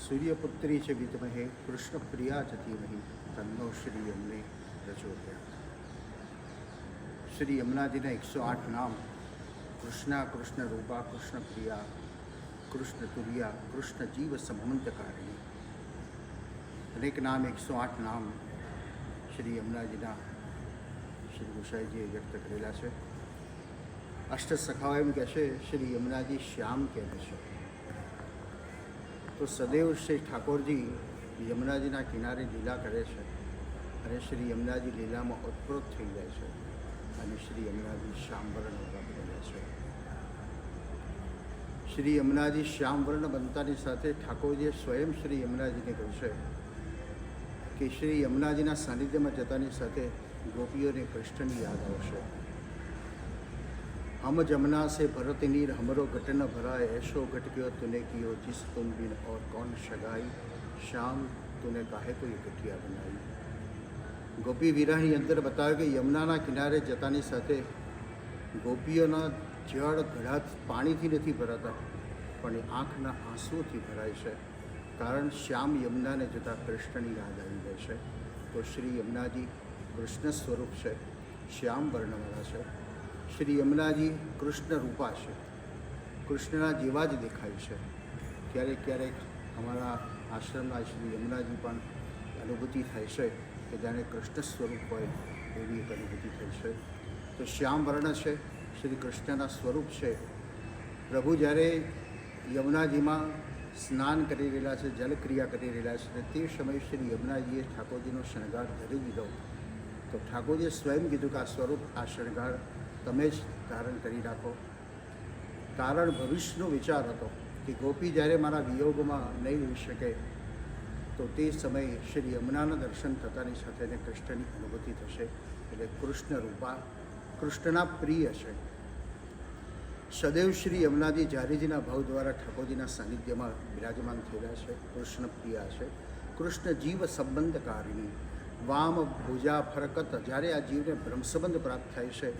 सूर्यपुत्री च विद्महे कृष्णप्रिया च धीमहि तन्नो श्री यमुने प्रचोदयात्। श्री यमुना जी ने 108 नाम कृष्णा, कृष्ण रूपा, कृष्ण प्रिया, कृष्ण तुरिया, कृष्ण जीव संबंधकारिणी अनेक नाम 108 नाम श्री यमुना जीना श्री गोसाईजीए व्यक्त करेला છે। અષ્ટ સખાઓ એમ કહેશે શ્રી યમુનાજી શ્યામ કહેવે છે। તો સદૈવ શ્રી ઠાકોરજી યમુનાજીના કિનારે લીલા કરે છે અને શ્રી યમુનાજી લીલામાં ઓતપ્રોત થઈ જાય છે અને શ્રી યમુનાજી શ્યામવર્ણ બન્યા છે। શ્રી યમુનાજી શ્યામવર્ણ બનતાની સાથે ઠાકોરજીએ સ્વયં શ્રી યમુનાજીને કહ્યું છે કે શ્રી યમુનાજીના સાનિધ્યમાં જતાની સાથે ગોપીઓને કૃષ્ણની યાદ આવશે। हम जमुना से भरत नीर हमरो घट न भराए, ऐशो घट क्यों तूने कियो जिस तुम बिन और कौन शगाई, श्याम तूने काहे कोई घटिया बनाई। गोपी वीरानी अंदर बताया कि यमुना किनारे जतानी साथे गोपीओना जड़ घड़ा पानीथी नहीं भराता पण आँखना आंसुओथी भराय छे, कारण श्याम यमुना ने जता कृष्णनी याद आई जाय छे। तो श्री यमुनाजी कृष्ण स्वरूप है, श्याम वर्णवाला है। श्री यमुनाजी कृष्ण रूपा है, कृष्णना जेवा ज देखाय छे। क्यारेक क्यारेक अमारा आश्रमना श्री यमुनाजी पण अनुभूति थाय छे कि जाने कृष्ण स्वरूप होय एवी एक अनुभूति थाय छे। तो श्याम वर्ण है, श्री कृष्णना स्वरूप है। प्रभु જ્યારે યમુનાજીમાં સ્નાન કરી રહેલા છે, જલક્રિયા કરી રહેલા છે, તે સમયે શ્રી યમુનાજીએ ઠાકોરજીનો શણગાર ધરી દીધો। તો ઠાકોરજીએ સ્વયં કીધું કે આ સ્વરૂપ, આ શણગાર તમે જ ધારણ કરી રાખો। કારણ ભવિષ્યનો વિચાર હતો કે ગોપી જ્યારે મારા વિયોગમાં નહીં રહી શકે તો તે સમયે શ્રી યમુનાના દર્શન થતાની સાથે એને કૃષ્ણની અનુભૂતિ થશે। એટલે કૃષ્ણ રૂપા, કૃષ્ણના પ્રિય છે। સદૈવ શ્રી યમુનાજી જારીજીના ભાવ દ્વારા ઠાકોરજીના સાનિધ્યમાં બિરાજમાન થયેલા છે। કૃષ્ણ પ્રિયા છે, કૃષ્ણ જીવ સંબંધકારિણી। વામ ભુજા ફરકત, જ્યારે આ જીવને બ્રહ્મસંબંધ પ્રાપ્ત થાય છે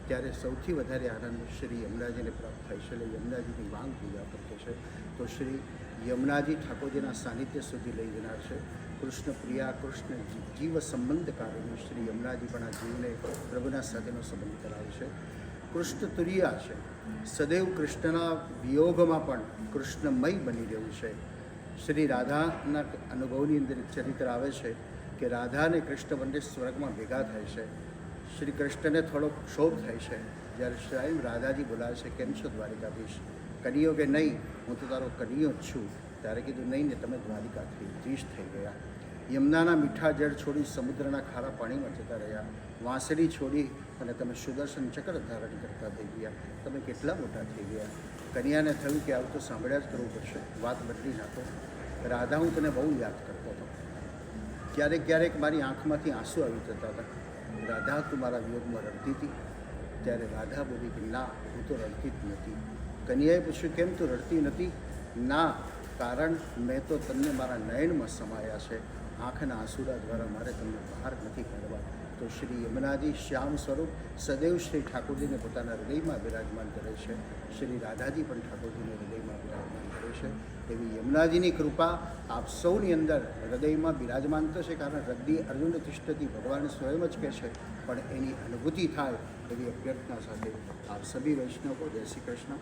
ત્યારે સૌથી વધારે આનંદ શ્રી યમુનાજીને પ્રાપ્ત થાય છે। એટલે યમુનાજીની વાંગ પૂજા કરતો છે। તો શ્રી યમુનાજી ઠાકોરજીના સાનિધ્ય સુધી લઈ જનાર છે। કૃષ્ણ પ્રિયા, કૃષ્ણ જીવ સંબંધકારિણી શ્રી યમુનાજી પણ આ જીવને પ્રભુના સાથેનો સંબંધ કરાવે છે। કૃષ્ણ તુરિયા છે, સદૈવ કૃષ્ણના વિયોગમાં પણ કૃષ્ણમય બની રહ્યું છે। શ્રી રાધાના અનુભવની અંદર એક ચરિત્ર આવે છે કે રાધા અને કૃષ્ણ બંને સ્વર્ગમાં ભેગા થાય છે। શ્રી કૃષ્ણને થોડોક ક્ષોભ થાય છે જ્યારે સ્વયં રાધાજી બોલાવે છે, કેમ છો દ્વારિકાધીશ? કનૈયો કે નહીં, હું તો તારો કનૈયો જ છું। ત્યારે કીધું નહીં ને, તમે દ્વારિકાધીશ થઈ ગયા। યમુનાના મીઠા જળ છોડી સમુદ્રના ખારા પાણીમાં જતા રહ્યા। વાંસળી છોડી અને તમે સુદર્શન ચક્ર ધારણ કરતા થઈ ગયા। તમે કેટલા મોટા થઈ ગયા। કન્યાને થયું કે આવું તો સાંભળ્યા જ કરવું પડશે, વાત બદલી નાખો। રાધા, હું તને બહુ યાદ કરતો હતો, ક્યારેક ક્યારેક મારી આંખમાંથી આંસુ આવી જતા હતા। રાધા, તું મારા વિયોગમાં રડતી હતી? ત્યારે રાધા બોલી કે ના, હું તો રડતી જ નથી। કન્યાએ પૂછ્યું, કેમ તું રડતી નથી? ના, કારણ મેં તો તમને મારા નયનમાં સમાયા છે, આંખના આંસુડા દ્વારા મારે તમને બહાર નથી કાઢવા। તો શ્રી યમુનાજી શ્યામ સ્વરૂપ સદૈવ શ્રી ઠાકોરજીને પોતાના હૃદયમાં બિરાજમાન કરે છે। શ્રી રાધાજી પણ ઠાકોરજીને હૃદયમાં બિરાજમાન કરે છે। એવી યમુનાજીની કૃપા આપ સૌની અંદર હૃદયમાં બિરાજમાન તો છે, કારણ હૃદય અર્જુન તિષ્ઠતિ, ભગવાન સ્વયં જ કહે છે, પણ એની અનુભૂતિ થાય એવી અભ્યર્થના સાથે આપ સભી વૈષ્ણવો, જય શ્રી કૃષ્ણ।